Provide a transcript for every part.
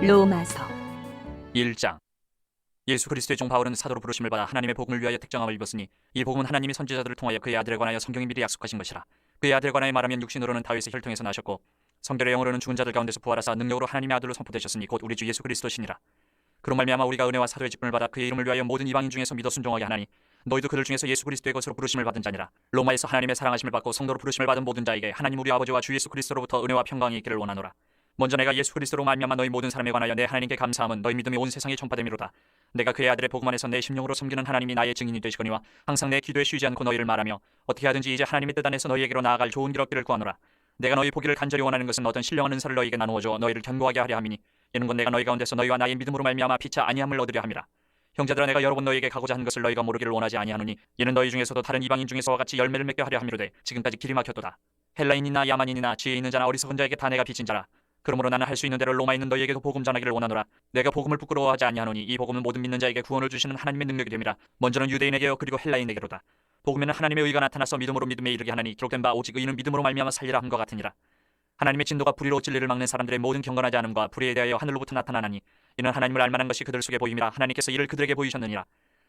로마서 1장. 예수 그리스도의 종 바울은 사도로 부르심을 받아 하나님의 복음을 위하여 택정함을 입었으니 이 복음은 하나님이 선지자들을 통하여 그의 아들에 관하여 성경이 미리 약속하신 것이라. 그의 아들에 관하여 말하면 육신으로는 다윗의 혈통에서 나셨고 성결의 영으로는 죽은 자들 가운데서 부활하사 능력으로 하나님의 아들로 선포되셨으니 곧 우리 주 예수 그리스도시니라. 그로 말미암아 우리가 은혜와 사도의 직분을 받아 그의 이름을 위하여 모든 이방인 중에서 믿어 순종하게 하나니 너희도 그들 중에서 예수 그리스도의 것으로 부르심을 받은 자니라. 로마에서 하나님의 사랑하심을 받고 성도로 부르심을 받은 모든 자에게 하나님 우리 아버지와 주 예수 그리스도로부터 은혜와 평강이 있기를 원하노라. 먼저 내가 예수 그리스도로 말미암아 너희 모든 사람에 관하여 내 하나님께 감사함은 너희 믿음이 온 세상에 전파됨이로다. 내가 그의 아들의 복음 안에서 내 심령으로 섬기는 하나님이 나의 증인이 되시거니와 항상 내 기도에 쉬지 않고 너희를 말하며 어떻게 하든지 이제 하나님의 뜻 안에서 너희에게로 나아갈 좋은 길 얻기를 구하노라. 내가 너희 보기를 간절히 원하는 것은 어떤 신령한 은사를 너희에게 나누어 줘 너희를 견고하게 하려 함이니 이는 곧 내가 너희 가운데서 너희와 나의 믿음으로 말미암아 피차 아니함을 얻으려 함이라. 형제들아, 내가 여러 번 너희에게 가고자 하는 것을 너희가 모르기를 원하지 아니하노니 이는 너희 중에서도 다른 이방인 중에서와 같이 열매를 맺게 하려 함이로되 지금까지 길이 막혔도다. 헬라인이나 야만인이나 지혜 있는 자나 어리석은 자에게 다 내가 빚진 자라. 그러므로 나는 할 수 있는 대로 로마에 있는 너희에게도 복음 전하기를 원하노라. 내가 복음을 부끄러워하지 아니하노니 이 복음은 모든 믿는 자에게 구원을 주시는 하나님의 능력이 됨이라. 먼저는 유대인에게요 그리고 헬라인에게로다. 복음에는 하나님의 의가 나타나서 믿음으로 믿음에 이르게 하나니 기록된 바 오직 의인은 믿음으로 말미암아 살리라 함과 같으니라. 하나님의 진노가 불의로 진리를 막는 사람들의 모든 경건하지 않음과 불의에 대하여 하늘로부터 나타나나니 이는 하나님을 알만한 것이 그들 속에 보임이라. 하나님께서 이를 그들에게 보이셨느니라.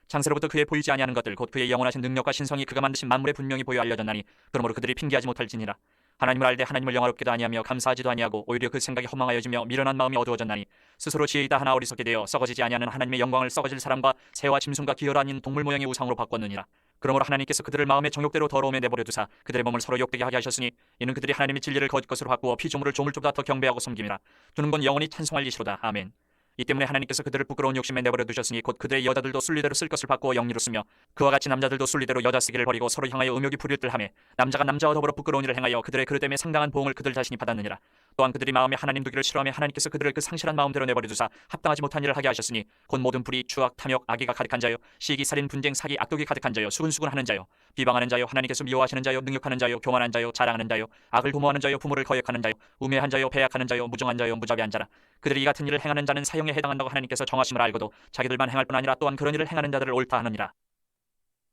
창세로부터 그의 보이지 아니하는 것들 곧 그의 영원하신 능력과 신성이 그가 만드신 만물에 분명히 보여 알려졌나니 그러므로 그들이 핑계하지 못할지니라. 하나님을 알되 하나님을 영화롭게도 아니하며 감사하지도 아니하고 오히려 그 생각이 허망하여지며 미련한 마음이 어두워졌나니 스스로 지혜이다 하나 어리석게 되어 썩어지지 아니하는 하나님의 영광을 썩어질 사람과 새와 짐승과 기혈 아닌 동물 모양의 우상으로 바꿨느니라. 그러므로 하나님께서 그들을 마음의 정욕대로 더러움에 내버려 두사 그들의 몸을 서로 욕되게 하게 하셨으니 이는 그들이 하나님의 진리를 거짓것으로 바꾸어 피조물을 조물주보다 더 경배하고 섬김이라. 두는 건 영원히 찬송할 일이로다. 아멘. 이 때문에 하나님께서 그들을 부끄러운 욕심에 내버려 두셨으니 곧 그들의 여자들도 순리대로 쓸 것을 바꾸어 영리로 쓰며 그와 같이 남자들도 순리대로 여자 쓰기를 버리고 서로 향하여 음욕이 부릴 듯하매 남자가 남자와 더불어 부끄러운 일을 행하여 그들의 그릇됨에 상당한 보응을 그들 자신이 받았느니라. 또한 그들이 마음에 하나님 두기를 싫어하며 하나님께서 그들을 그 상실한 마음대로 내버려 두사 합당하지 못한 일을 하게 하셨으니 곧 모든 불의, 추악, 탐욕, 악의가 가득한 자요 시기, 살인, 분쟁, 사기, 악독이 가득한 자요 수근수근하는 자요 비방하는 자요 하나님께서 미워하시는 자요 능욕하는 자요 교만한 자요 자랑하는 자요 악을 도모하는 자요 부모를 거역하는 자요 우매한 자요 배약하는 자요 무정한 자요 무자비한 자라. 그들이 이 같은 일을 행하는 자는 사형에 해당한다고 하나님께서 정하심을 알고도 자기들만 행할 뿐 아니라 또한 그런 일을 행하는 자들을 옳다 하느니라.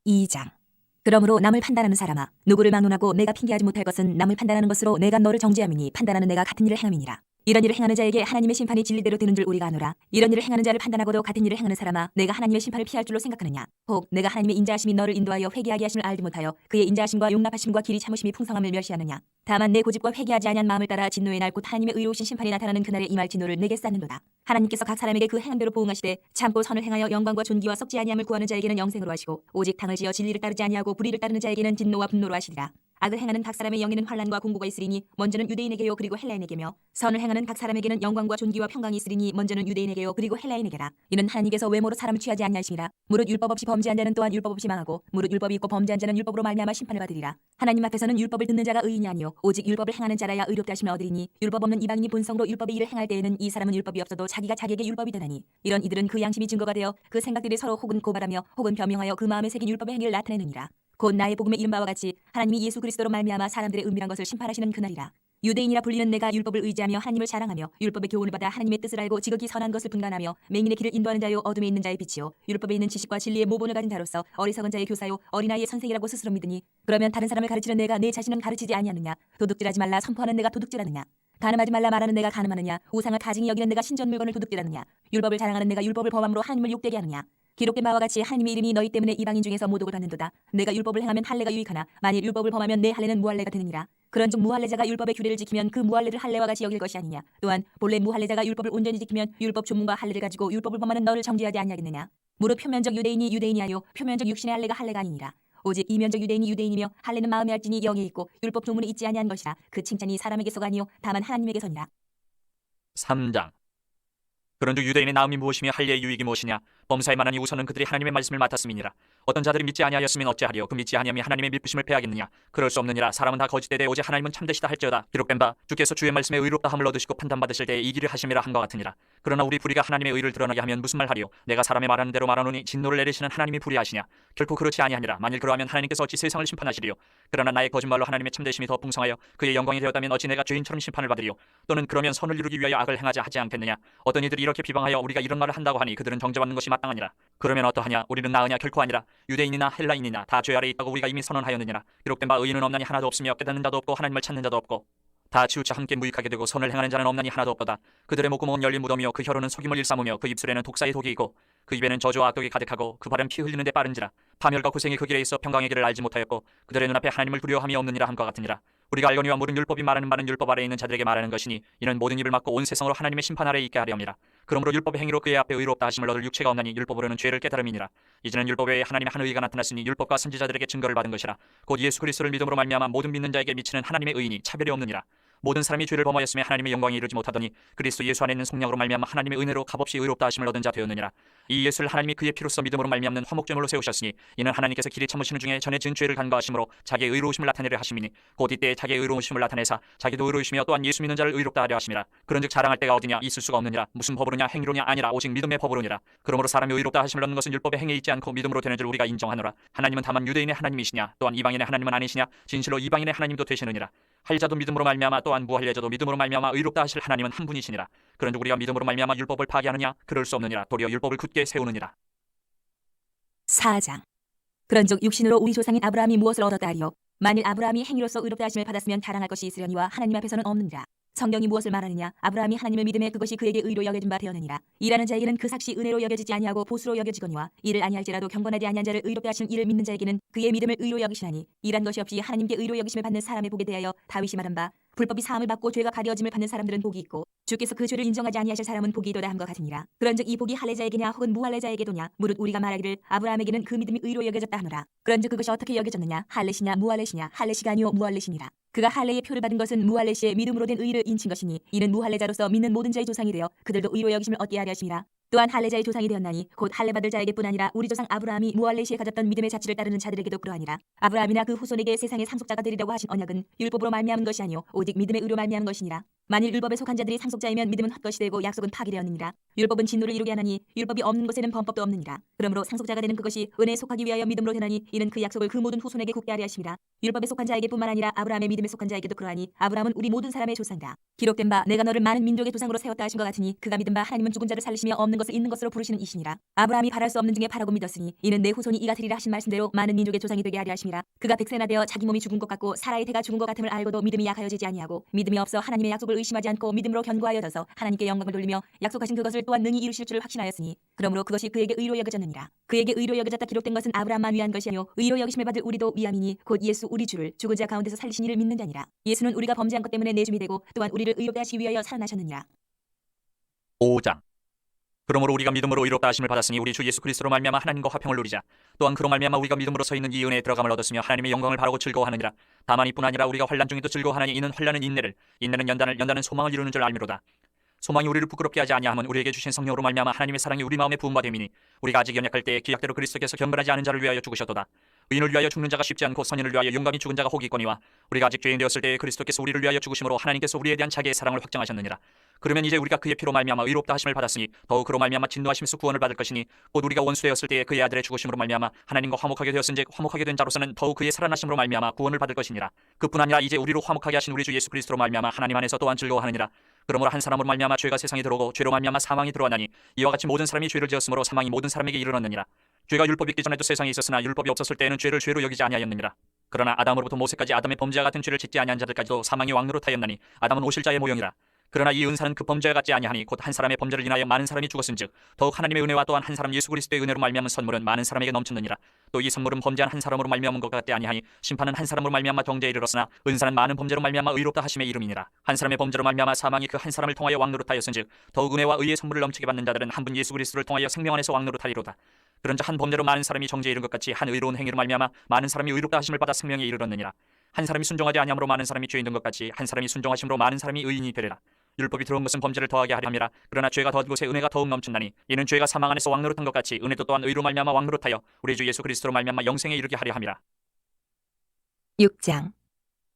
2장. 그러므로 남을 판단하는 사람아, 누구를 막론하고 내가 핑계하지 못할 것은 남을 판단하는 것으로 내가 너를 정죄함이니 판단하는 내가 같은 일을 행함이니라. 이런 일을 행하는 자에게 하나님의 심판이 진리대로 되는 줄 우리가 아노라. 이런 일을 행하는 자를 판단하고도 같은 일을 행하는 사람아, 내가 하나님의 심판을 피할 줄로 생각하느냐? 혹 내가 하나님의 인자하심이 너를 인도하여 회개하게 하심을 알지 못하여 그의 인자하심과 용납하심과 길이 참으심이 풍성함을 멸시하느냐? 다만 내 고집과 회개하지 아니한 마음을 따라 진노의 날 곧 하나님의 의로우신 심판이 나타나는 그날에 임할 진노를 내게 쌓는도다. 하나님께서 각 사람에게 그 행한 대로 보응하시되 참고 선을 행하여 영광과 존귀와 썩지 아니함을 구하는 자에게는 영생으로 하시고 오직 당을 지어 진리를 따르지 아니하고 불의를 따르는 자에게는 진노와 분노로 하시리라. 악을 행하는 각 사람의 영에는 환난과 공고가 있으리니 먼저는 유대인에게요 그리고 헬라인에게며 선을 행하는 각 사람에게는 영광과 존귀와 평강이 있으리니 먼저는 유대인에게요 그리고 헬라인에게라. 이는 하나님께서 외모로 사람을 취하지 아니하심이라. 무릇 율법 없이 범죄한 자는 또한 율법 없이 망하고 무릇 율법이 있고 범죄한 자는 율법으로 말미암아 심판을 받으리라. 하나님 앞에서는 율법을 듣는 자가 의인이 아니요 오직 율법을 행하는 자라야 의롭다 하심을 얻으리니 율법 없는 이방인이 본성으로 율법의 일을 행할 때에는 이 사람은 율법이 없어도 자기가 자기에게 율법이 되나니 이런 이들은 그 양심이 증거가 되어 그 생각들이 서로 혹은 고발하며 혹은 변명하여 그 마음에 새긴 율법의 행위를 나타내느니라. 곧 나의 복음에 이른 바와 같이 하나님이 예수 그리스도로 말미암아 사람들의 은밀한 것을 심판하시는 그날이라. 유대인이라 불리는 내가 율법을 의지하며 하나님을 사랑하며 율법의 교훈을 받아 하나님의 뜻을 알고 지극히 선한 것을 분간하며 맹인의 길을 인도하는 자요 어둠에 있는 자의 빛이요 율법에 있는 지식과 진리의 모본을 가진 자로서 어리석은 자의 교사요 어린아이의 선생이라고 스스로 믿으니 그러면 다른 사람을 가르치는 내가 내 자신은 가르치지 아니하느냐? 도둑질하지 말라 선포하는 내가 도둑질하느냐? 간음하지 말라 말하는 내가 간음하느냐? 우상을 가증히 여기는 내가 신전 물건을 도둑질하느냐? 율법을 자랑하는 내가 율법을 범함으로 하나님을 욕되게 하느냐? 기록된 바와 같이 하나님의 이름이 너희 때문에 이방인 중에서 모독을 받는도다. 내가 율법을 행하면 할례가 유익하나 만일 율법을 범하면 내 할례는 무할례가 되느니라. 그런즉 무할례자가 율법의 규례를 지키면 그 무할례를 할례와 같이 여길 것이 아니냐. 또한 본래 무할례자가 율법을 온전히 지키면 율법 조문과 할례를 가지고 율법을 범하는 너를 정죄하지 아니하겠느냐. 무릇 표면적 유대인이 유대인이 하여 표면적 육신의 할례가 할례가 아니니라. 오직 이면적 유대인이 유대인이며 할례는 마음의 알진이 영에 있고 율법 조문이 있지 아니한 것이라. 그 칭찬이 사람에게서가 아니요 다만 하나님에게서니라. 3장. 그런즉 유대인의 나음이 무엇이며 할례의 유익이 무엇이냐? 범사에 만하니 우선은 그들이 하나님의 말씀을 맡았음이니라. 어떤 자들이 믿지 아니하였으면 어찌하리요? 그 믿지 아니함이 하나님의 믿으심을 패하겠느냐? 그럴 수 없느니라. 사람은 다 거짓되되 오직 하나님은 참되시다 할지어다. 기록된 바 주께서 주의 말씀에 의롭다 함을 얻으시고 판단받으실 때에 이 길을 하심이라 한것 같으니라. 그러나 우리 불의가 하나님의 의를 드러나게 하면 무슨 말하리요? 내가 사람의 말하는 대로 말하노니 진노를 내리시는 하나님이 불의하시냐? 결코 그렇지 아니하니라. 만일 그러하면 하나님께서 어찌 세상을 심판하시리요? 그러나 나의 거짓말로 하나님의 참되심이 더 풍성하여 그의 영광이 되었다면 어찌 내가 죄인처럼 심판을 받으리요? 또는 그러면 선을 이루기 위하여 악을 행하지 하지 않겠느냐? 어떤 이들이 이렇게 비방하여 우리가 이런 말을 한다고 하니 그들은 정죄받는 것이 마땅하니라. 그러면 어떠하냐? 우리는 나으냐? 결코 아니라. 유대인이나 헬라인이나 다 죄 아래 있다고 우리가 이미 선언하였느니라. 기록된 바 의인은 없나니 하나도 없으며 깨닫는 자도 없고 하나님을 찾는 자도 없고 다 치우쳐 함께 무익하게 되고 선을 행하는 자는 없나니 하나도 없도다. 그들의 목구멍은 열린 무덤이요 그 혀로는 속임을 일삼으며 그 입술에는 독사의 독이 있고 그 입에는 저주와 악독이 가득하고 그 발은 피 흘리는 데 빠른지라. 파멸과 고생이 그 길에 있어 평강의 길을 알지 못하였고 그들의 눈앞에 하나님을 두려워함이 없느니라 함과 같으니라. 우리가 알거니와 모든 율법이 말하는 바는 율법 아래에 있는 자들에게 말하는 것이니 이는 모든 입을 막고 온 세상으로 하나님의 심판 아래에 있게 하려 함이라. 그러므로 율법의 행위로 그의 앞에 의롭다 하심을 얻을 육체가 없나니 율법으로는 죄를 깨달음이니라. 이제는 율법 외에 하나님의 한 의가 나타났으니 율법과 선지자들에게 증거를 받은 것이라. 곧 예수 그리스도를 믿음으로 말미암아 모든 믿는 자에게 미치는 하나님의 의인이 차별이 없느니라. 모든 사람이 죄를 범하였으며 하나님의 영광에 이르지 못하더니 그리스도 예수 안에 있는 속량으로 말미암아 하나님의 은혜로 값없이 의롭다 하심을 얻은 자 되었느니라. 이 예수를 하나님이 그의 피로써 믿음으로 말미암는 화목제물로 세우셨으니 이는 하나님께서 길이 참으시는 중에 전에 지은 죄를 간과하심으로 자기의 의로우심을 나타내려 하심이니 곧 이때에 자기의 의로우심을 나타내사 자기도 의로우시며 또한 예수 믿는 자를 의롭다 하려 하심이라. 그런즉 자랑할 때가 어디냐 있을 수가 없느니라. 무슨 법으로냐 행위로냐 아니라 오직 믿음의 법으로니라. 그러므로 사람이 의롭다 하심을 얻는 것은 율법의 행위에 있지 않고 믿음으로 되는 줄 우리가 인정하노라. 하나님은 다만 유대인의 하나님이시냐 또한 이방인의 하나님은 아니시냐 진실로 이방인의 하나님도 되시느니라. 할 자도 믿음으로 말미암아 또한 무할 자도 믿음으로 말미암아 의롭다 하실 하나님은 한 분이시니라. 그런즉 우리가 믿음으로 말미암아 율법을 파기하느냐 그럴 수 없느니라. 도리어 율법을 굳게 세우느니라. 4장. 그런즉 육신으로 우리 조상인 아브라함이 무엇을 얻었다 하리요? 만일 아브라함이 행위로서 의롭다 하심을 받았으면 자랑할 것이 있으려니와 하나님 앞에서는 없느니라. 성경이 무엇을 말하느냐? 아브라함이 하나님을 믿음에 그것이 그에게 의로 여겨진 바 되었느니라. 일하는 자에게는 그 삭시 은혜로 여겨지지 아니하고 보수로 여겨지거니와 이를 아니할지라도 경건하지 아니한 자를 의롭다 하신 이를 믿는 자에게는 그의 믿음을 의로 여기시나니 일한 것이 없이 하나님께 의로 여기심을 받는 사람의 복에 대하여 다윗이 말한 바 불법이 사함을 받고 죄가 가려짐을 받는 사람들은 복이 있고 주께서 그 죄를 인정하지 아니하실 사람은 복이 있도다 함과 같으니라. 그런즉 이 복이 할례자에게냐 혹은 무할례자에게도냐 무릇 우리가 말하기를 아브라함에게는 그 믿음이 의로 여겨졌다 하노라. 그런즉 그것이 어떻게 여겨졌느냐? 할례시냐 무할례시냐? 할례시가 아니요 무할례시니라. 그가 할례의 표를 받은 것은 무할례 시에 믿음으로 된 의를 인친 것이니 이는 무할례자로서 믿는 모든 자의 조상이 되어 그들도 의로 여기심을 얻게 하려 하심이라. 또한 할례자의 조상이 되었나니 곧 할례 받을 자에게뿐 아니라 우리 조상 아브라함이 무할례 시에 가졌던 믿음의 자취를 따르는 자들에게도 그러하니라. 아브라함이나 그 후손에게 세상의 상속자가 되리라고 하신 언약은 율법으로 말미암은 것이 아니요 오직 믿음의 의로 말미암은 것이니라. 만일 율법에 속한 자들이 상속자이면 믿음은 헛것이 되고 약속은 파기되었느니라. 율법은 진노를 이루게 하나니 율법이 없는 곳에는 범법도 없느니라. 그러므로 상속자가 되는 그것이 은혜에 속하기 위하여 믿음으로 되나니 이는 그 약속을 그 모든 후손에게 굳게 하려 하심이라. 율법에 속한 자에게뿐만 아니라 아브라함의 믿음에 속한 자에게도 그러하니 아브라함은 우리 모든 사람의 조상이다. 기록된 바 내가 너를 많은 민족의 조상으로 세웠다 하신 것 같으니 그가 믿은 바 하나님은 죽은 자를 살리시며 없는 것을 있는 것으로 부르시는 이시니라. 아브라함이 바랄 수 없는 중에 바라고 믿었으니 이는 내 후손이 이가 되리라 하신 말씀대로 많은 민족의 조상이 되게 하려 하심이라. 그가 백세나 되어 자기 몸이 죽은 것 같고 사라의 태가 죽은 것 같음을 알고도 믿음이 약하여지지 아니하고 믿음이 없어 하나님의 약속을 의심하지 않고 믿음으로 견고하여져서 하나님께 영광을 돌리며 약속하신 그것을 또한 능히 이루실 줄을 확신하였으니 그러므로 그것이 그에게 의로 여겨졌느니라. 그에게 의로 여겨졌다 기록된 것은 아브라함만 위한 것이 아니요 의로 여기심을 받을 우리도 위함이니 곧 예수 우리 주를 죽은 자 가운데서 살리신 이를 믿는 자니라. 예수는 우리가 범죄한 것 때문에 내줌이 되고 또한 우리를 의롭게 하시기 위하여 살아나셨느니라. 5장. 그러므로 우리가 믿음으로 의롭다 하심을 받았으니 우리 주 예수 그리스도로 말미암아 하나님과 화평을 누리자. 또한 그로 말미암아 우리가 믿음으로 서 있는 이 은혜에 들어감을 얻었으며 하나님의 영광을 바라고 즐거워하느니라. 다만 이뿐 아니라 우리가 환난 중에도 즐거워하나니 이는 환난은 인내를, 인내는 연단을, 연단은 소망을 이루는 줄 알미로다. 소망이 우리를 부끄럽게 하지 아니하면 우리에게 주신 성령으로 말미암아 하나님의 사랑이 우리 마음에 부음바 됨이니 우리가 아직 연약할 때에 기약대로 그리스도께서 경건하지 않은 자를 위하여 죽으셨도다. 의인을 위하여 죽는 자가 쉽지 않고 선인을 위하여 용감히 죽은 자가 혹이 있거니와 우리가 아직 죄인 되었을 때에 그리스도께서 우리를 위하여 죽으심으로 하나님께서 우리에 대한 자기의 사랑을 확정하셨느니라. 그러면 이제 우리가 그의 피로 말미암아 의롭다 하심을 받았으니 더욱 그로 말미암아 진노하심에서 구원을 받을 것이니 곧 우리가 원수 되었을 때에 그의 아들의 죽으심으로 말미암아 하나님과 화목하게 되었은즉 화목하게 된 자로서는 더욱 그의 살아나심으로 말미암아 구원을 받을 것이니라. 그뿐 아니라 이제 우리로 화목하게 하신 우리 주 예수 그리스도로 말미암아 하나님 안에서 또한 즐거워하느니라. 그러므로 한 사람으로 말미암아 죄가 세상에 들어오고 죄로 말미암아 사망이 들어왔나니 이와 같이 모든 사람이 죄를 지었으므로 사망이 모든 사람에게 이르렀느니라. 죄가 율법이 있기 전에도 세상에 있었으나 율법이 없었을 때에는 죄를 죄로 여기지 아니하였느니라. 그러나 아담으로부터 모세까지 아담의 범죄와 같은 죄를 짓지 아니한 자들까지도 사망이 왕노릇하였나니 아담은 오실 자의 모형이라. 그러나 이 은사는 그 범죄와 같지 아니하니 곧 한 사람의 범죄를 인하여 많은 사람이 죽었은즉 더욱 하나님의 은혜와 또한 한 사람 예수 그리스도의 은혜로 말미암은 선물은 많은 사람에게 넘쳤느니라. 또 이 선물은 범죄한 한 사람으로 말미암은 것 같지 아니하니 심판은 한 사람으로 말미암아 정죄에 이르렀으나 은사는 많은 범죄로 말미암아 의롭다 하심의 이름이니라. 한 사람의 범죄로 말미암아 사망이 그 한 사람을 통하여 왕노릇하였은즉 더욱 은혜와 의의 선물을 넘치게 받는 자들은 한 분 예수 그리스도를 통하여 생명 안에서 왕노릇하리로다. 그런즉 한 범죄로 많은 사람이 정죄에 이른 것 같이 한 의로운 행위로 말미암아 많은 사람이 의롭다 하심을 받아 생명에 이르렀느니라. 한 사람이 순종하지 아니함으로 많은 사람이 죄인 된 것 같이 한 사람이 순종하심으로 많은 사람이 의인이 되리라. 율법이 들어온 것은 범죄를 더하게 하려 함이라. 그러나 죄가 더한 곳에 은혜가 더욱 넘친다니 이는 죄가 사망 안에서 왕노릇한 것 같이 은혜도 또한 의로 말미암아 왕노릇하여 우리 주 예수 그리스도로 말미암아 영생에 이르게 하려 함이라. 6장.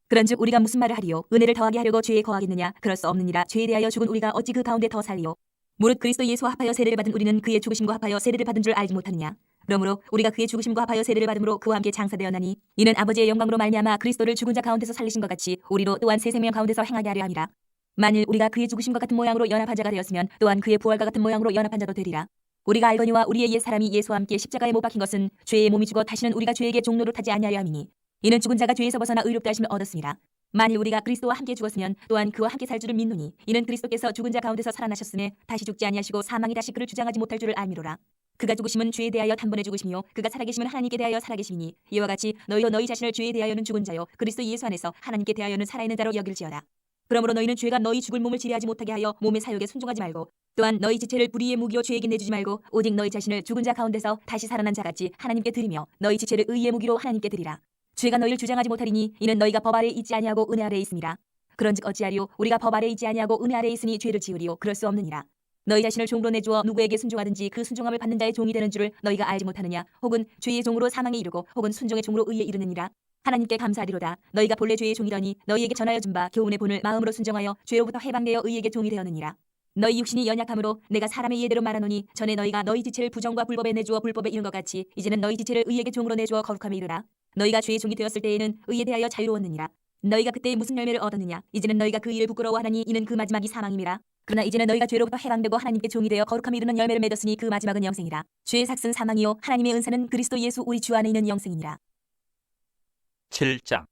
그런즉 우리가 무슨 말을 하리요? 은혜를 더하게 하려고 죄에 거하겠느냐? 그럴 수 없느니라. 죄에 대하여 죽은 우리가 어찌 그 가운데 더 살리요? 무릇 그리스도 예수와 합하여 세례를 받은 우리는 그의 죽으심과 합하여 세례를 받은 줄 알지 못하느냐? 그러므로 우리가 그의 죽으심과 합하여 세례를 받음으로 그와 함께 장사되었나니 이는 아버지의 영광으로 말미암아 그리스도를 죽은 자 가운데서 살리신 것 같이 우리로 또한 새 생명 가운데서 행하게 하려 함이라. 만일 우리가 그의 죽으심과 같은 모양으로 연합한 자가 되었으면 또한 그의 부활과 같은 모양으로 연합한 자도 되리라. 우리가 알거니와 우리의 옛 사람이 예수와 함께 십자가에 못 박힌 것은 죄의 몸이 죽어 다시는 우리가 죄에게 종노릇하지 아니하려 함이니 이는 죽은 자가 죄에서 벗어나 의롭다 하심을 얻었습니다. 만일 우리가 그리스도와 함께 죽었으면 또한 그와 함께 살 줄을 믿노니 이는 그리스도께서 죽은 자 가운데서 살아나셨음에 다시 죽지 아니하시고 사망이 다시 그를 주장하지 못할 줄을 알미로라. 그가 죽으심은 죄에 대하여 단번에 죽으시며 그가 살아계심은 하나님께 대하여 살아계심이니 이와 같이 너희도 너희 자신을 죄에 대하여는 죽은 자요 그리스도 예수 안에서 하나님께 대하여는 살아있는 자로 여길지어다. 그러므로 너희는 죄가 너희 죽을 몸을 지배하지 못하게 하여 몸의 사욕에 순종하지 말고 또한 너희 지체를 불의의 무기요 죄에게 내주지 말고 오직 너희 자신을 죽은 자 가운데서 다시 살아난 자같이 하나님께 드리며 너희 지체를 의의 무기로 하나님께 드리라. 죄가 너희를 주장하지 못하리니 이는 너희가 법 아래에 있지 아니하고 은혜 아래에 있음이라. 그런즉 어찌하리요 우리가 법 아래에 있지 아니하고 은혜 아래에 있으니 죄를 지으리요 그럴 수 없느니라. 너희 자신을 종으로 내주어 누구에게 순종하든지 그 순종함을 받는 자의 종이 되는 줄을 너희가 알지 못하느냐. 혹은 죄의 종으로 사망에 이르고 혹은 순종의 종으로 의에 이르느니라. 하나님께 감사하리로다. 너희가 본래 죄의 종이더니 너희에게 전하여 준 바 교훈의 본을 마음으로 순종하여 죄로부터 해방되어 의에게 종이 되었느니라. 너희 육신이 연약함으로 내가 사람의 예대로 말하노니 전에 너희가 너희 지체를 부정과 불법에 내주어 불법에 이른 것 같이 이제는 너희 지체를 의에게 종으로 내주어 거룩함에 이르라. 너희가 죄의 종이 되었을 때에는 의에 대하여 자유로웠느니라. 너희가 그때 무슨 열매를 얻었느냐. 이제는 너희가 그 일을 부끄러워하나니 이는 그 마지막이 사망임이라. 그러나 이제는 너희가 죄로부터 해방되고 하나님께 종이 되어 거룩함에 이르는 열매를 맺었으니 그 마지막은 영생이라. 죄의 삭은 사망이요 하나님의 은사는 그리스도 예수 우리 주 안에 있는 영생이니라. 7장.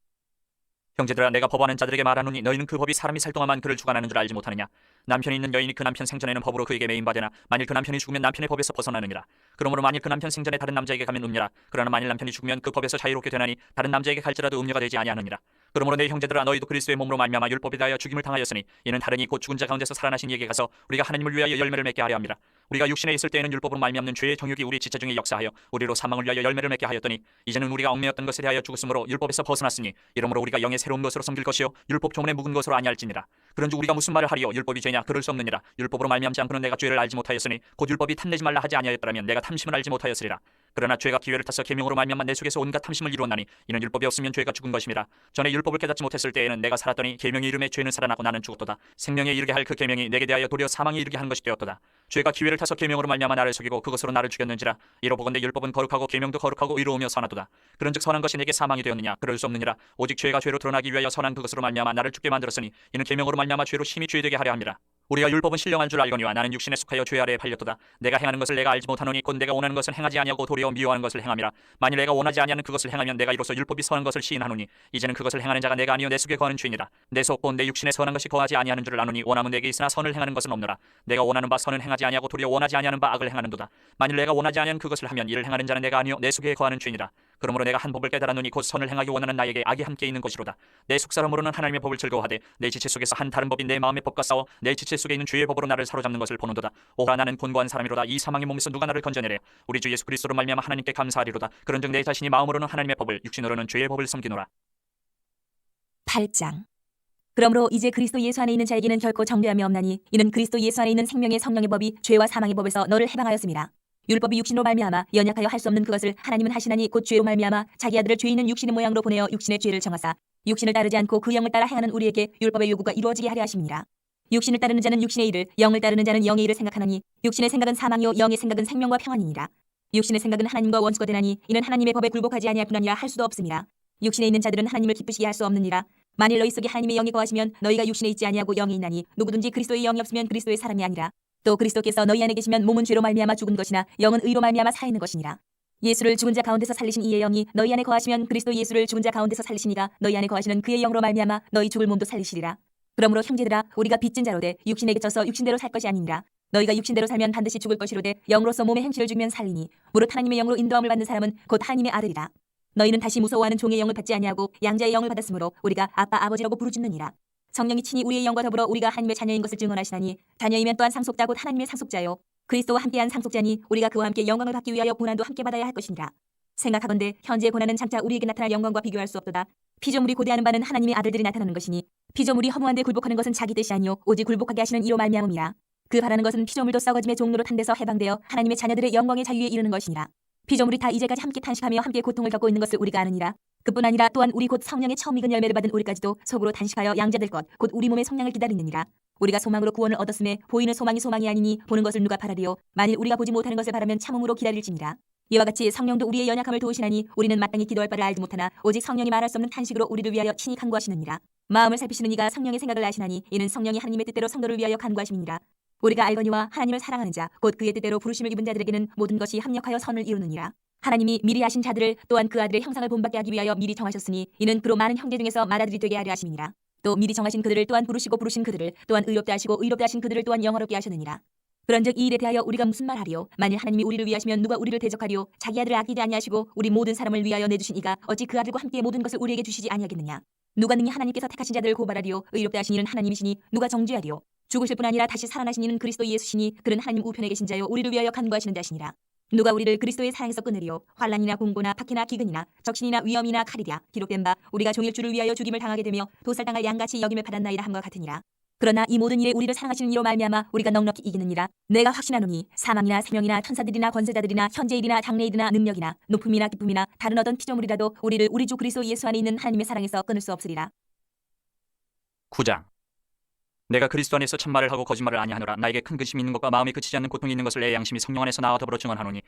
형제들아 내가 법하는 자들에게 말하노니 너희는 그 법이 사람이 살 동안만 그를 주관하는 줄 알지 못하느냐. 남편이 있는 여인이 그 남편 생전에는 법으로 그에게 매인받으나 만일 그 남편이 죽으면 남편의 법에서 벗어나느니라. 그러므로 만일 그 남편 생전에 다른 남자에게 가면 음녀라. 그러나 만일 남편이 죽으면 그 법에서 자유롭게 되나니 다른 남자에게 갈지라도 음녀가 되지 아니하느니라. 그러므로 내 형제들아 너희도 그리스도의 몸으로 말미암아 율법에 대하여 죽임을 당하였으니 이는 다른이 곧 죽은 자 가운데서 살아나신 이에게 가서 우리가 하나님을 위하여 열매를 맺게 하려 함이라. 우리가 육신에 있을 때에는 율법으로 말미암는 죄의 정욕이 우리 지체 중에 역사하여 우리로 사망을 위하여 열매를 맺게 하였더니 이제는 우리가 얽매였던 것에 대하여 죽었으므로 율법에서 벗어났으니 이러므로 우리가 영의 새로운 것으로 섬길 것이요 율법 조문에 묵은 것으로 아니할지니라. 그런즉 우리가 무슨 말을 하리요. 율법이 죄냐. 그럴 수 없느니라. 율법으로 말미암지 않고는 내가 죄를 알지 못하였으니 곧 율법이 탐내지 말라 하지 아니하였더라면 내가 탐심을 알지 못하였으리라. 그러나 죄가 기회를 타서 계명으로 말미암아 내 속에서 온갖 탐심을 이루었나니 이는 율법이 없으면 죄가 죽은 것임이라. 전에 율법을 깨닫지 못했을 때에는 내가 살았더니 계명의 이름에 죄는 살아나고 나는 죽었도다. 생명에 이르게 할 그 계명이 내게 대하여 도리어 사망에 이르게 한 것이 되었도다. 죄가 기회를 타서 계명으로 말미암아 나를 속이고 그것으로 나를 죽였는지라. 이로 보건대 율법은 거룩하고 계명도 거룩하고 의로우며 선하도다. 그런즉 선한 것이 내게 사망이 되었느냐. 그럴 수 없느니라. 오직 죄가 죄로 드러나기 위하여 선한 그것으로 말미암아 나를 죽게 만들었으니 이는 계명으로 말미암아 죄로 심히 죄되게 하려 함이라. 우리가 율법은 신령한 줄 알거니와 나는 육신에 속하여 죄 아래에 팔렸도다. 내가 행하는 것을 내가 알지 못하노니 곧 내가 원하는 것을 행하지 아니하고 도리어 미워하는 것을 행함이라. 만일 내가 원하지 아니하는 그것을 행하면 내가 이로써 율법이 선한 것을 시인하노니 이제는 그것을 행하는 자가 내가 아니요 내 속에 거하는 죄니라. 내 속 곧 내 육신에 선한 것이 거하지 아니하는 줄을 아노니 원함은 내게 있으나 선을 행하는 것은 없노라. 내가 원하는 바 선은 행하지 아니하고 도리어 원하지 아니하는 바 악을 행하는도다. 만일 내가 원하지 아니하는 그것을 하면 이를 행하는 자는 내가 아니요 내 속에 거하는 죄니라. 그러므로 내가 한 법을 깨달았노니 곧 선을 행하기 원하는 나에게 악이 함께 있는 것이로다. 내 속사람으로는 하나님의 법을 즐거워하되 내 지체 속에서 한 다른 법인 내 마음의 법과 싸워 내 지체 속에 있는 죄의 법으로 나를 사로잡는 것을 보는도다. 오라 나는 곤고한 사람이로다. 이 사망의 몸에서 누가 나를 건져내랴. 우리 주 예수 그리스도로 말미암아 하나님께 감사하리로다. 그런즉 내 자신이 마음으로는 하나님의 법을 육신으로는 죄의 법을 섬기노라. 8장. 그러므로 이제 그리스도 예수 안에 있는 자에게는 결코 정죄함이 없나니 이는 그리스도 예수 안에 있는 생명의 성령의 법이 죄와 사망의 법에서 너를 해방하였음이라. 율법이 육신으로 말미암아 연약하여 할 수 없는 그것을 하나님은 하시나니 곧 죄로 말미암아 자기 아들을 죄 있는 육신의 모양으로 보내어 육신의 죄를 정하사 육신을 따르지 않고 그 영을 따라 행하는 우리에게 율법의 요구가 이루어지게 하려 하심이니라. 육신을 따르는 자는 육신의 일을 영을 따르는 자는 영의 일을 생각하나니 육신의 생각은 사망이요 영의 생각은 생명과 평안이니라. 육신의 생각은 하나님과 원수가 되나니 이는 하나님의 법에 굴복하지 아니할 뿐 아니라 할 수도 없음이라. 육신에 있는 자들은 하나님을 기쁘시게 할 수 없느니라. 만일 너희 속에 하나님의 영이 거하시면 너희가 육신에 있지 아니하고 영이 있나니 누구든지 그리스도의 영이 없으면 그리스도의 사람이 아니라. 또 그리스도께서 너희 안에 계시면 몸은 죄로 말미암아 죽은 것이나 영은 의로 말미암아 사 있는 것이니라. 예수를 죽은 자 가운데서 살리신 이의 영이 너희 안에 거하시면 그리스도 예수를 죽은 자 가운데서 살리시니가 너희 안에 거하시는 그의 영으로 말미암아 너희 죽을 몸도 살리시리라. 그러므로 형제들아 우리가 빚진 자로되 육신에게 져서 육신대로 살 것이 아니니라. 너희가 육신대로 살면 반드시 죽을 것이로되 영으로서 몸의 행실을 죽이면 살리니 무릇 하나님의 영으로 인도함을 받는 사람은 곧 하나님의 아들이라. 너희는 다시 무서워하는 종의 영을 받지 아니하고 양자의 영을 받았으므로 우리가 아빠 아버지라고 부르짖느니라. 성령이 친히 우리의 영과 더불어 우리가 하나님의 자녀인 것을 증언하시나니 자녀이면 또한 상속자 곧 하나님의 상속자요 그리스도와 함께한 상속자니 우리가 그와 함께 영광을 받기 위하여 고난도 함께 받아야 할 것이니라. 생각하건대 현재의 고난은 장차 우리에게 나타날 영광과 비교할 수 없도다. 피조물이 고대하는 바는 하나님의 아들들이 나타나는 것이니 피조물이 허무한 데 굴복하는 것은 자기 뜻이 아니요 오직 굴복하게 하시는 이로 말미암음이라. 그 바라는 것은 피조물도 썩어짐의 종로로 탄 데서 해방되어 하나님의 자녀들의 영광의 자유에 이르는 것이니라. 피조물이 다 이제까지 함께 탄식하며 함께 고통을 겪고 있는 것을 우리가 아느니라. 그뿐 아니라 또한 우리 곧 성령의 처음 익은 열매를 받은 우리까지도 속으로 단식하여 양자될 것 곧 우리 몸의 성량을 기다리느니라. 우리가 소망으로 구원을 얻었음에 보이는 소망이 소망이 아니니 보는 것을 누가 바라리요. 만일 우리가 보지 못하는 것을 바라면 참음으로 기다릴지니라. 이와 같이 성령도 우리의 연약함을 도우시나니 우리는 마땅히 기도할 바를 알지 못하나 오직 성령이 말할 수 없는 탄식으로 우리를 위하여 친히 간구하시느니라. 마음을 살피시는 이가 성령의 생각을 아시나니 이는 성령이 하나님의 뜻대로 성도를 위하여 간구하심이니라. 우리가 알거니와 하나님을 사랑하는 자 곧 그의 뜻대로 부르심을 입은 자들에게는 모든 것이 합력하여 선을 이루느니라. 하나님이 미리 하신 자들을 또한 그 아들의 형상을 본받게 하기 위하여 미리 정하셨으니 이는 그로 많은 형제 중에서 맏아들이 되게 하려 하심이니라. 또 미리 정하신 그들을 또한 부르시고 부르신 그들을 또한 의롭다 하시고 의롭다 하신 그들을 또한 영화롭게 하셨느니라. 그런즉 이 일에 대하여 우리가 무슨 말하리요? 만일 하나님이 우리를 위하시면 누가 우리를 대적하리요? 자기 아들을 아끼지 아니하시고 우리 모든 사람을 위하여 내주신 이가 어찌 그 아들과 함께 모든 것을 우리에게 주시지 아니하겠느냐? 누가 능히 하나님께서 택하신 자들을 고발하리요? 의롭다 하신 이는 하나님이시니 누가 정죄하리요? 죽으실 뿐 아니라 다시 살아나신 이는 그리스도 예수시니 그는 하나님 우편에 계신 자요 우리를 위하여 간구하시는 자시니라. 누가 우리를 그리스도의 사랑에서 끊으리요? 환난이나 공고나 박해나 기근이나 적신이나 위험이나 칼이랴. 기록된 바 우리가 종일 주를 위하여 죽임을 당하게 되며 도살당할 양같이 여김을 받았나이다 함과 같으니라. 그러나 이 모든 일에 우리를 사랑하시는 이로 말미암아 우리가 넉넉히 이기느니라. 내가 확신하노니 사망이나 생명이나 천사들이나 권세자들이나 현재일이나 장래일이나 능력이나 높음이나 기쁨이나 다른 어떤 피조물이라도 우리를 우리 주 그리스도 예수 안에 있는 하나님의 사랑에서 끊을 수 없으리라. 9장. 내가 그리스도 안에서 참말을 하고 거짓말을 아니하노라. 나에게 큰 근심이 있는 것과 마음이 그치지 않는 고통이 있는 것을 내 양심이 성령 안에서 나와 더불어 증언하노니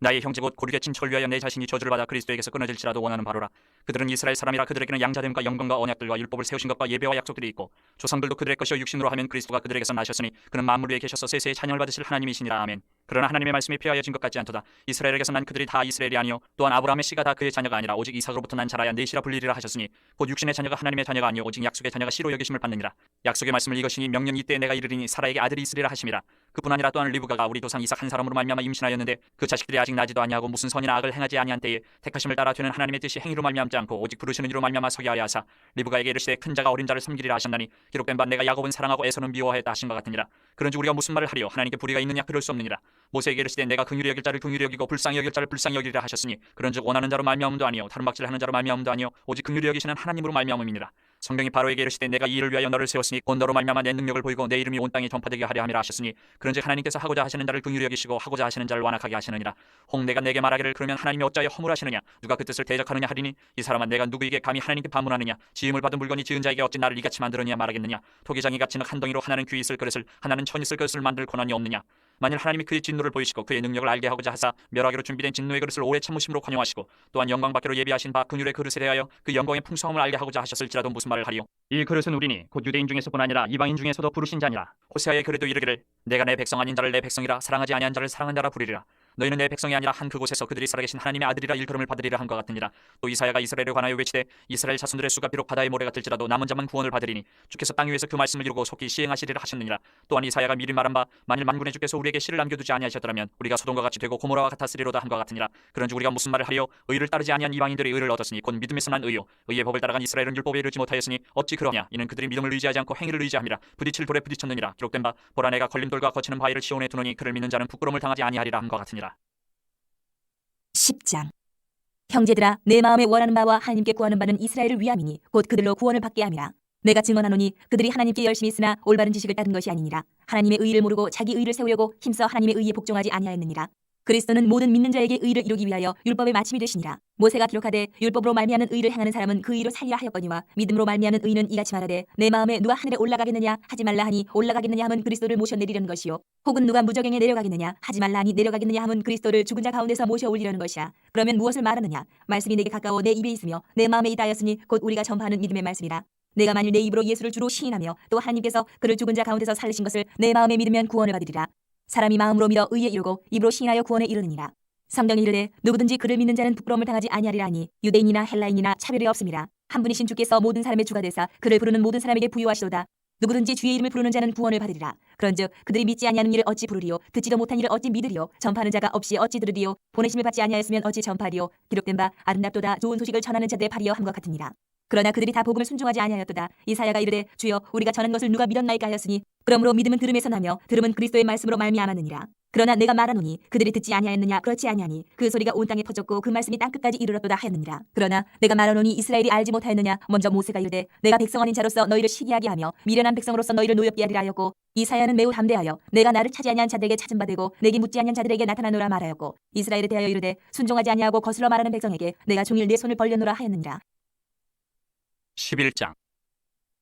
나의 형제 곧 고르게 친척을 위하여 내 자신이 저주를 받아 그리스도에게서 끊어질지라도 원하는 바로라. 그들은 이스라엘 사람이라 그들에게는 양자됨과 영광과 언약들과 율법을 세우신 것과 예배와 약속들이 있고 조상들도 그들의 것이요 육신으로 하면 그리스도가 그들에게서 나셨으니 그는 만물 위에 계셔서 세세의 자녀를 받으실 하나님이시니라. 아멘. 그러나 하나님의 말씀이 폐하여진 것 같지 않도다. 이스라엘에게서 난 그들이 다 이스라엘이 아니요 또한 아브라함의 씨가 다 그의 자녀가 아니라 오직 이삭으로부터 난 자라야 넷이라 불리리라 하셨으니 곧 육신의 자녀가 하나님의 자녀가 아니요 오직 약속의 자녀가 씨로 여기심을 받느니라. 약속의 말씀을 이것이니 명년 이때에 내가 이르리니 사라에게 아들이 있으리라 하심이라. 그뿐 아니라 또한 리브가가 우리 조상 이삭 한 사람으로 말미암아 임신하였는데 그 자식들이 아직 나지도 아니하고 무슨 선이나 악을 행하지 아니한 때에 택하심을 따라 되는 하나님의 뜻이 행위로 말미암지 않고 오직 부르시는 이로 말미암아 서게 하려 하사 리브가에게 이르시되 큰 자가 어린 자를 섬기리라 하셨나니 기록된 바 내가 야곱은 사랑하고 에서는 미워하였다 하신 것 같으니라. 그런즉 우리가 무슨 말을 하리요? 하나님께 불의가 있느냐? 그럴 수 없느니라. 모세에게 이르시되 내가 긍휼히 여길 자를 긍휼히 여기고 불쌍히 여길 자를 불쌍히 여기리라 하셨으니 그런즉 원하는 자로 말미암음도 아니요 다른 박질하는 자로 말미암음도 아니요 오직 긍휼히 여기시는 하나님으로 말미암음이니라. 성경이 바로에게 이르시되 내가 이 일을 위하여 너를 세웠으니 곧 너로 말미암아 내 능력을 보이고 내 이름이 온 땅에 전파되게 하려 함이라 하셨으니 그런즉 하나님께서 하고자 하시는 자를 긍휼히 여기시고 하고자 하시는 자를 완악하게 하시느니라. 혹 내가 내게 말하기를 그러면 하나님이 어찌하여 허물하시느냐? 누가 그 뜻을 대적하느냐 하리니 이 사람아 내가 누구에게 감히 하나님께 반문하느냐? 지음을 받은 물건이 지은 자에게 어찌 나를 이같이 만들었냐 말하겠느냐? 토기장이 갇힌 한 덩이로 하나는 귀 있을 그릇을 하나는 천 있을 그릇을 만들 권한이 없느냐? 만일 하나님이 그의 진노를 보이시고 그의 능력을 알게 하고자 하사 멸하기로 준비된 진노의 그릇을 오래 참으심으로 관용하시고 또한 영광 받기로 예비하신 바 긍휼의 그릇에 대하여 그 영광의 풍성함을 알게 하고자 하셨을지라도 무슨 말을 하리요? 이 그릇은 우리니 곧 유대인 중에서뿐 아니라 이방인 중에서도 부르신 자니라. 호세아의 글에도 이르기를 내가 내 백성 아닌 자를 내 백성이라 사랑하지 아니한 자를 사랑한 자라 부르리라. 너희는 내 백성이 아니라 한 그곳에서 그들이 살아계신 하나님의 아들이라 일컬음을 받으리라 한것 같으니라. 또 이사야가 이스라엘에 관하여 외치되 이스라엘 자손들의 수가 비록 바다의 모래 같을지라도 남은 자만 구원을 받으리니 주께서 땅 위에서 그 말씀을 이루고 속히 시행하시리라 하셨느니라. 또한 이사야가 미리 말한 바 만일 만군의 주께서 우리에게 씨를 남겨두지 아니하셨더라면 우리가 소돔과 같이 되고 고모라와 같았으리로다 한것 같으니라. 그런즉 우리가 무슨 말을 하리요? 의를 따르지 아니한 이방인들이 의를 얻었으니 곧 믿음에서 난 의요 의의 법을 따라간 이스라엘은 율법에 이르지 못하였으니 어찌 그러냐? 이는 그들이 믿음을 의지하지 않고 행위를 의지함이라. 부딪힐 돌에 부딪혔느니라. 기록된 바 보라 내가 걸림돌과 거치는 바위를 시온에 두노니 그를 믿는 자는 부끄러움을 당하지 아니하리라 한것 같으니라. 10장. 형제들아 내 마음에 원하는 바와 하나님께 구하는 바는 이스라엘을 위함이니 곧 그들로 구원을 받게 함이라. 내가 증언하노니 그들이 하나님께 열심히 있으나 올바른 지식을 따른 것이 아니니라. 하나님의 의를 모르고 자기 의를 세우려고 힘써 하나님의 의에 복종하지 아니하였느니라. 그리스도는 모든 믿는 자에게 의를 이루기 위하여 율법의 마침이 되시니라. 모세가 기록하되 율법으로 말미암는 의를 행하는 사람은 그 의로 살리라 하였거니와 믿음으로 말미암는 의는 이같이 말하되 내 마음에 누가 하늘에 올라가겠느냐 하지 말라 하니 올라가겠느냐 함은 그리스도를 모셔 내리려는 것이요 혹은 누가 무저갱에 내려가겠느냐 하지 말라 하니 내려가겠느냐 함은 그리스도를 죽은 자 가운데서 모셔 올리려는 것이야. 그러면 무엇을 말하느냐? 말씀이 내게 가까워 내 입에 있으며 내 마음에 있다 하였으니 곧 우리가 전파하는 믿음의 말씀이라. 내가 만일 내 입으로 예수를 주로 시인하며 또 하나님께서 그를 죽은 자 가운데서 살리신 것을 내 마음에 믿으면 구원을 받으리라. 사람이 마음으로 믿어 의에 이르고 입으로 시인하여 구원에 이르느니라. 성경이 이르되 누구든지 그를 믿는 자는 부끄러움을 당하지 아니하리라 하니 유대인이나 헬라인이나 차별이 없음이라. 한 분이신 주께서 모든 사람의 주가 되사 그를 부르는 모든 사람에게 부유하시도다. 누구든지 주의 이름을 부르는 자는 구원을 받으리라. 그런즉 그들이 믿지 아니하는 일을 어찌 부르리요? 듣지도 못한 일을 어찌 믿으리요? 전파하는 자가 없이 어찌 들으리요? 보내심을 받지 아니하였으면 어찌 전파하리요? 기록된 바 아름답도다 좋은 소식을 전하는 자들의 발이여 함과 같으니라. 그러나 그들이 다 복음을 순종하지 아니하였도다. 이사야가 이르되 주여 우리가 전한 것을 누가 믿었나이까 하였으니 그러므로 믿음은 들음에서 나며 들음은 그리스도의 말씀으로 말미암았느니라. 그러나 내가 말하노니 그들이 듣지 아니하였느냐? 그렇지 아니하니 그 소리가 온 땅에 퍼졌고 그 말씀이 땅끝까지 이르렀도다 하였느니라. 그러나 내가 말하노니 이스라엘이 알지 못하였느냐? 먼저 모세가 이르되 내가 백성 아닌 자로서 너희를 시기하게 하며 미련한 백성으로서 너희를 노엽게 하리라 하였고 이사야는 매우 담대하여 내가 나를 찾지 아니한 자들에게 찾은 바 되고 내게 묻지 아니한 자들에게 나타나노라 말하였고 이스라엘에 대하여 이르되 순종하지 아니하고 거슬러 말하는 백성에게 내가 종일 내 손을 벌려노라 하였느니라. 11장.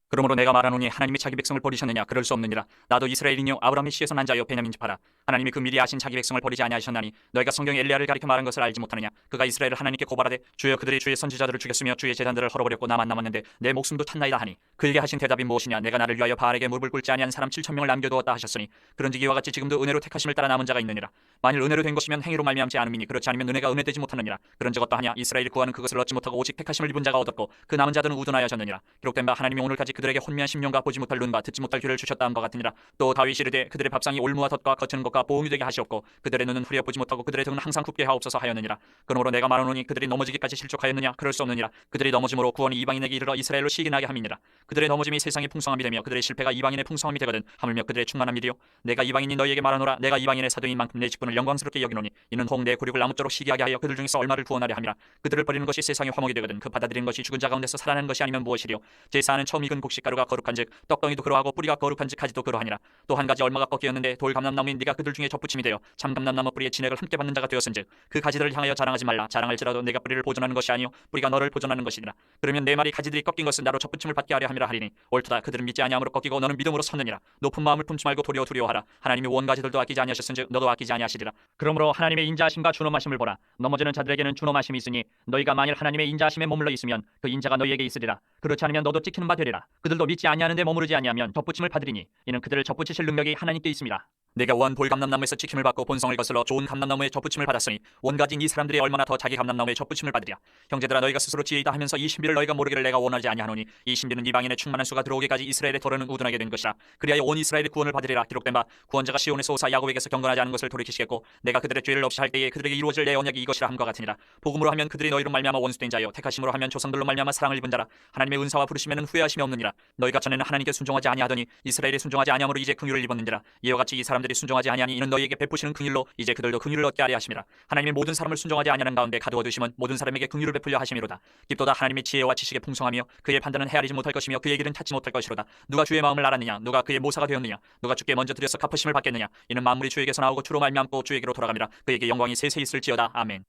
그러므로 내가 말하노니 하나님이 자기 백성을 버리셨느냐? 그럴 수 없느니라. 나도 이스라엘이뇨 아브라함의 씨에서 난 자요 베냐민 지파라. 하나님이 그 미리 아신 자기 백성을 버리지 아니하셨나니 너희가 성경 엘리야를 가리켜 말한 것을 알지 못하느냐? 그가 이스라엘을 하나님께 고발하되 주여 그들이 주의 선지자들을 죽였으며 주의 제단들을 헐어버렸고 나만 남았는데 내 목숨도 탔나이다 하니 그에게 하신 대답이 무엇이냐? 내가 나를 위하여 바알에게 무릎을 꿇지 아니한 사람 7,000명을 남겨두었다 하셨으니 그런즉 이와 같이 지금도 은혜로 택하심을 따라 남은 자가 있느니라. 만일 은혜로 된 것이면 행위로 말미암지 않음이니 그렇지 않으면 은혜가 은혜되지 못하느니라. 그런즉 어떠하냐? 이스라엘이 구하는 그것을 얻지 못하고 오직 택하심을 입은 자가 얻었고 그 남은 자들은 우둔하여졌느니라. 기록된 바 하나님이 오늘까지 그들에게 혼미한 심령과 보지 못할 눈과 듣지 못할 귀를 주셨다 함과 같으니라. 또 다윗이 이르되 그들의 밥상이 올무와 덫과 거치는 것과 보응이 되게 하시옵고 그들의 눈은 흐려 보지 못하고 그들의 등은 항상 굽게 하옵소서 하였느니라. 그러므로 내가 말하노니 그들이 넘어지기까지 실족하였느냐? 그럴 수 없느니라. 그들이 넘어짐으로 구원이 이방인에게 이르러 이스라엘로 시기나게 함이니라. 그들의 넘어짐이 세상의 풍성함이 되며 그들의 실패가 이방인의 풍성함이 되거든 하물며 그들의 충만한 일이요 내가 이방인이 너희에게 말하노라. 내가 이방인의 사도인 만큼 내 직분을 영광스럽게 여기노니 이는 혹 내 굴욕을 아무쪼록 시기하게 하여 그들 중에서 얼마를 구원하려 함이라. 그들을 버리는 것이 세상의 화목이 되거든 그 받아들이는 것이 죽은 자 가운데서 살아나는 것이 아니면 무엇이리요? 제사하는 처음 익은 곡식가루가 거룩한즉 떡덩이도 그러하고 뿌리가 거룩한즉 가지도 그러하니라. 또 한 가지 얼마가 꺾이었는데 돌 감람나무인 네가 그들 중에 접붙임이 되어 참 감람나무 뿌리의 진액을 함께 받는 자가 되었은즉 그 가지들을 향하여 자랑하지 말라. 자랑할지라도 내가 뿌리를 보존하는 것이 아니요 뿌리가 너를 보존하는 것이니라. 그러면 내 말이 가지들이 꺾인 것은 나로 접붙임을 받게 하려 함이라 하리니 옳도다. 그들은 믿지 아니함으로 꺾이고 너는 믿음으로 섰느니라. 높은 마음을 품지 말고 도리어 두려워하라. 하나님이 원 가지들도 아끼지 아니하셨은즉 너도 아끼지 아니하시리라. 그러므로 하나님의 인자하심과 준엄하심을 보라. 넘어지는 자들에게는 준엄하심이 있으니 너희가 만일 하나님의 인자하심에 머물러 있으면 그 인자가 너희에게 있으리라. 그렇지 않으면 너도 찍히는 바 되리라. 그들도 믿지 아니하는데 머무르지 아니하면 접붙임을 받으리니 이는 그들을 접붙이실 능력이 하나님께 있습니다. 내가 원 볼 감람나무에서 찍힘을 받고 본성을 거슬러 좋은 감람나무에 접붙임을 받았으니 원 가진 이 사람들이 얼마나 더 자기 감람나무에 접붙임을 받으랴. 형제들아 너희가 스스로 지혜이다 하면서 이 신비를 너희가 모르기를 내가 원하지 아니하노니 이 신비는 이방인의 충만한 수가 들어오기까지 이스라엘의 도로는 우둔하게 된 것이라. 그리하여 온 이스라엘의 구원을 받으리라. 기록된 바 구원자가 시온에서 오사 야곱에게서 경건하지 않은 것을 돌이키시겠고 내가 그들의 죄를 없이 할 때에 그들에게 이루어질 내 언약이 이것이라 함과 같으니라. 복음으로 하면 그들이 너희로 말미암아 원수된 자요 택하심으로 하면 조상들로 말미암아 사랑을 입은 자라. 하나님의 은사와 부르심에는 후회하심이 없느니라. 너희가 전에는 하나님께 순종하지 아니하더니 이스라엘이 순종하지 아니함으로 이제 긍휼을 입었느니라. 이와 같이 이 사람들이 순종하지 아니하니 이는 너희에게 베푸시는 긍휼로 이제 그들도 긍휼을 얻게 하려 하심이라. 하나님의 모든 사람을 순종하지 아니하는 가운데 가두어 두심은 모든 사람에게 긍휼을 베풀려 하심이로다. 깊도다 하나님의 지혜와 지식의 풍성하며 그의 판단은 헤아리지 못할 것이며 그의 길은 찾지 못할 것이로다. 누가 주의 마음을 알았느냐? 누가 그의 모사가 되었느냐? 누가 주께 먼저 드려서 갚으심을 받겠느냐? 이는 만물이 주에게서 나오고 주로 말미암고 주에게로 돌아갑니다. 그에게 영광이 세세 있을지어다. 아멘.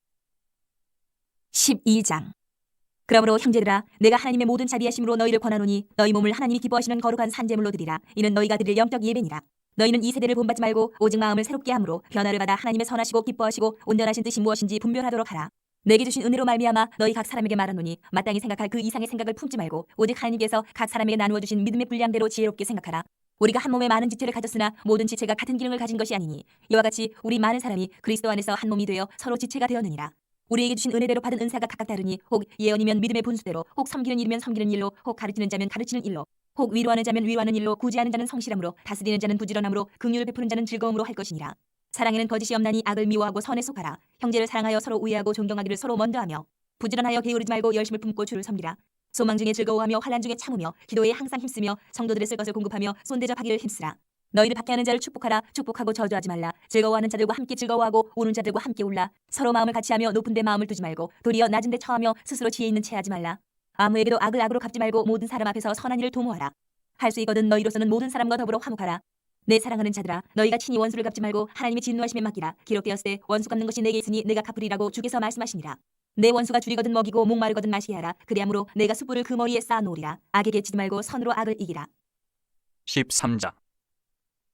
12장. 그러므로 형제들아 내가 하나님의 모든 자비하심으로 너희를 권하노니 너희 몸을 하나님이 기뻐하시는 거룩한 산제물로 드리라. 이는 너희가 드릴 영적 예배니라. 너희는 이 세대를 본받지 말고 오직 마음을 새롭게 함으로 변화를 받아 하나님의 선하시고 기뻐하시고 온전하신 뜻이 무엇인지 분별하도록 하라. 내게 주신 은혜로 말미암아 너희 각 사람에게 말하노니 마땅히 생각할 그 이상의 생각을 품지 말고 오직 하나님께서 각 사람에게 나누어 주신 믿음의 분량대로 지혜롭게 생각하라. 우리가 한 몸에 많은 지체를 가졌으나 모든 지체가 같은 기능을 가진 것이 아니니 이와 같이 우리 많은 사람이 그리스도 안에서 한 몸이 되어 서로 지체가 되었느니라. 우리에게 주신 은혜대로 받은 은사가 각각 다르니 혹 예언이면 믿음의 분수대로 혹 섬기는 일이면 섬기는 일로 혹 가르치는 자면 가르치는 일로 혹 위로하는 자면 위로하는 일로 구제하는 자는 성실함으로 다스리는 자는 부지런함으로 긍휼을 베푸는 자는 즐거움으로 할 것이니라. 사랑에는 거짓이 없나니 악을 미워하고 선에 속하라. 형제를 사랑하여 서로 우애하고 존경하기를 서로 먼저 하며 부지런하여 게으르지 말고 열심을 품고 주를 섬기라. 소망 중에 즐거워하며 환난 중에 참으며 기도에 항상 힘쓰며 성도들의 쓸 것을 공급하며 손대접하기를 힘쓰라. 너희를 받게 하는 자를 축복하라. 축복하고 저주하지 말라. 즐거워하는 자들과 함께 즐거워하고 우는 자들과 함께 울라. 서로 마음을 같이 하며 높은 데 마음을 두지 말고 도리어 낮은 데 처하며 스스로 지혜 있는 채 하지 말라. 아무에게도 악을 악으로 갚지 말고 모든 사람 앞에서 선한 일을 도모하라. 할 수 있거든 너희로서는 모든 사람과 더불어 화목하라. 내 사랑하는 자들아 너희가 친히 원수를 갚지 말고 하나님의 진노하심에 맡기라. 기록되었을 때 원수 갚는 것이 내게 있으니 내가 갚으리라고 주께서 말씀하시니라. 내 원수가 줄이거든 먹이고 목마르거든 마시게 하라. 그리함으로 내가 숯불을 그 머리에 쌓아 놓으리라. 악에게 치지 말고 선으로 악을 이기라. 13장.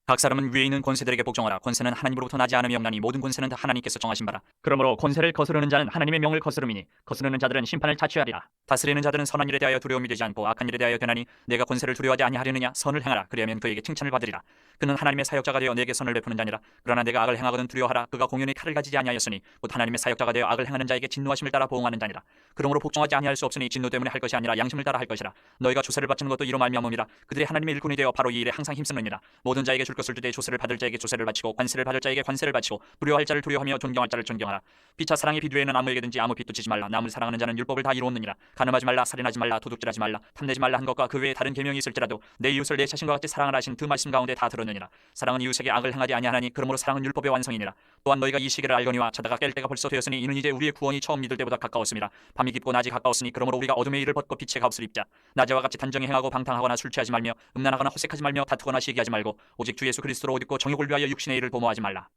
각 사람은 위에 있는 권세들에게 복종하라. 권세는 하나님으로부터 나지 않음이 없나니 모든 권세는 다 하나님께서 정하신 바라. 그러므로 권세를 거스르는 자는 하나님의 명을 거스름이니 거스르는 자들은 심판을 자취하리라. 다스리는 자들은 선한 일에 대하여 두려움이 되지 않고 악한 일에 대하여 되나니 내가 권세를 두려워하지 아니하려느냐? 선을 행하라. 그리하면 그에게 칭찬을 받으리라. 그는 하나님의 사역자가 되어 내게 선을 베푸는 자니라. 그러나 내가 악을 행하거든 두려워하라. 그가 공연히 칼을 가지지 아니하였으니 곧 하나님의 사역자가 되어 악을 행하는 자에게 진노하심을 따라 보응하는 자니라. 그러므로 복종하지 아니할 수 없으니 진노 때문에 할 것이 아니라 양심을 따라 할 것이라. 너희가 조세를 바치는 것도 이로 말미암음이라. 그들이 하나님의 일꾼이 되어 바로 이 일에 항상 힘쓰느니라. 모든 자에게 줄 것을 주되 조세를 받을 자에게 조세를 바치고 관세를 받을 자에게 관세를 바치고 두려워할 자를 두려워하며 존경할 자를 존경하라. 피차 사랑의 비두에는 아무에게든지 아무 빚도 지지 말라. 남을 사랑하는 자는 율법을 다 이루었느니라. 간음하지 말라. 살인하지 말라. 도둑질하지 말라. 탐내지 말라 한 것과 그 외에 다른 계명이 있을지라도 내 이웃을 내 자신과 같이 사랑하라 하신 그 말씀 가운데 다 들었느니라. 사랑은 이웃에게 악을 행하지 아니하나니 그러므로 사랑은 율법의 완성이니라. 또한 너희가 이 시기를 알거니와 자다가 깰 때가 벌써 되었으니 이는 이제 우리의 구원이 처음 믿을 때보다 가까웠음이라. 밤이 깊고 낮이 가까웠으니 그러므로 우리가 어둠의 일을 벗고 빛의 값을 입자. 낮에와 같이 단정히 행하고 방탕하거나 술 취하지 말며 음란하거나 호색하지 말며 다투거나 시기하지 말고 오직 주 예수 그리스도로 옷 입고 정욕을 위하여 육신의 일을 도모하지 말라.